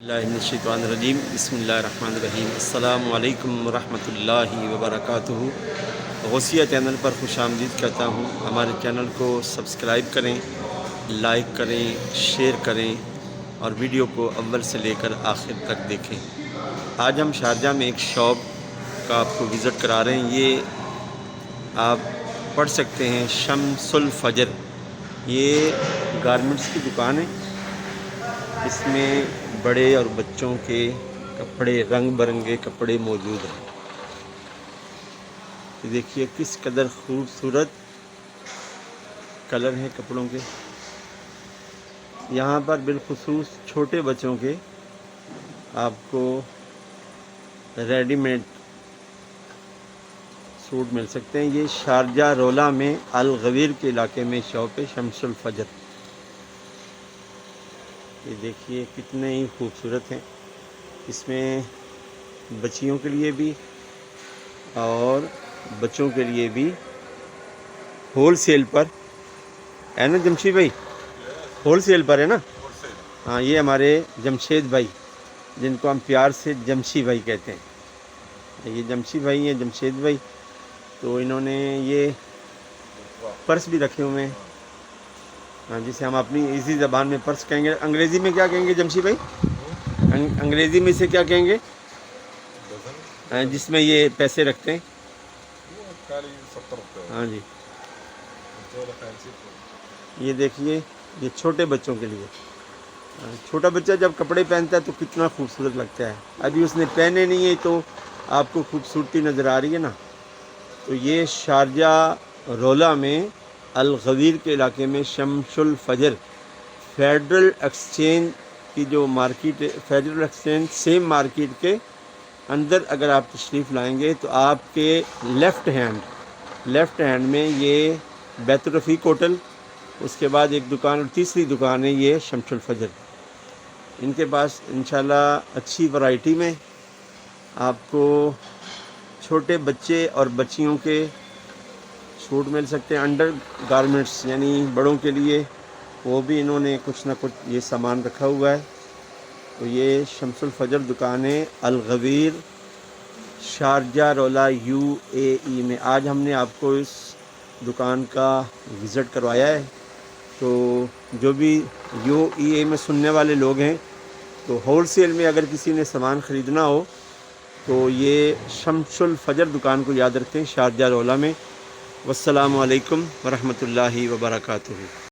बिस्मिल्लाहिर्रहमानिर्रहीम बिस्मिल्लाहिर्रहमानिर्रहीम अस्सलामु अलैकुम वरहमतुल्लाहि वबरकातुहू। गौसिया चैनल पर खुश आमदीद कहता हूँ। हमारे चैनल को सब्सक्राइब करें, लाइक करें, शेयर करें और वीडियो को अव्वल से लेकर आखिर तक देखें। आज हम शारजा में एक शॉप का आपको विज़िट करा रहे हैं। ये आप पढ़ सकते हैं शम्सुल फजर। ये गारमेंट्स की दुकान है। इसमें बड़े और बच्चों के कपड़े, रंग बिरंगे कपड़े मौजूद हैं। ये देखिए किस कदर खूबसूरत कलर हैं कपड़ों के। यहाँ पर बिलखुसूस छोटे बच्चों के आपको रेडीमेड सूट मिल सकते हैं। ये शारजा रोला में अल गवीर के इलाके में शॉप है शम्सुल फजर। ये देखिए कितने ही खूबसूरत हैं। इसमें बच्चियों के लिए भी और बच्चों के लिए भी होल सेल पर है ना जमशेद भाई? होल सेल पर है ना? हाँ, ये हमारे जमशेद भाई, जिनको हम प्यार से जमशी भाई कहते हैं। ये जमशी भाई हैं, जमशेद भाई। तो इन्होंने ये पर्स भी रखे हुए हैं, हाँ, जिसे हम अपनी इसी ज़बान में पर्स कहेंगे। अंग्रेज़ी में क्या कहेंगे जमशी भाई? अंग्रेज़ी में इसे क्या कहेंगे जिसमें ये पैसे रखते हैं? हाँ जी। ये देखिए, ये छोटे बच्चों के लिए। छोटा बच्चा जब कपड़े पहनता है तो कितना खूबसूरत लगता है। अभी उसने पहने नहीं है तो आपको खूबसूरती नज़र आ रही है ना। तो ये शारजा रोला में अल गवीर के इलाके में शम्सुल फजर फेडरल एक्सचेंज की जो मार्केट है, फेडरल एक्सचेंज सेम मार्केट के अंदर अगर आप तशरीफ़ लाएंगे तो आपके लेफ़्ट हैंड में ये बैतुल रफ़ीक होटल, उसके बाद एक दुकान और तीसरी दुकान है ये शम्सुल फजर। इनके पास इंशाल्लाह अच्छी वैरायटी में आपको छोटे बच्चे और बच्चियों के सूट मिल सकते हैं। अंडर गारमेंट्स यानी बड़ों के लिए वो भी इन्होंने कुछ ना कुछ ये सामान रखा हुआ है। तो ये शम्सुल फजर दुकान है अल गवीर शारजा रोला UAE में। आज हमने आपको इस दुकान का विज़िट करवाया है। तो जो भी UAE में सुनने वाले लोग हैं तो होल सेल में अगर किसी ने सामान ख़रीदना हो तो ये शम्सुल फजर दुकान को याद रखें, शारजा रोला में। वस्सलामु अलैकुम वरहमतुल्लाहि वबरकातुहू।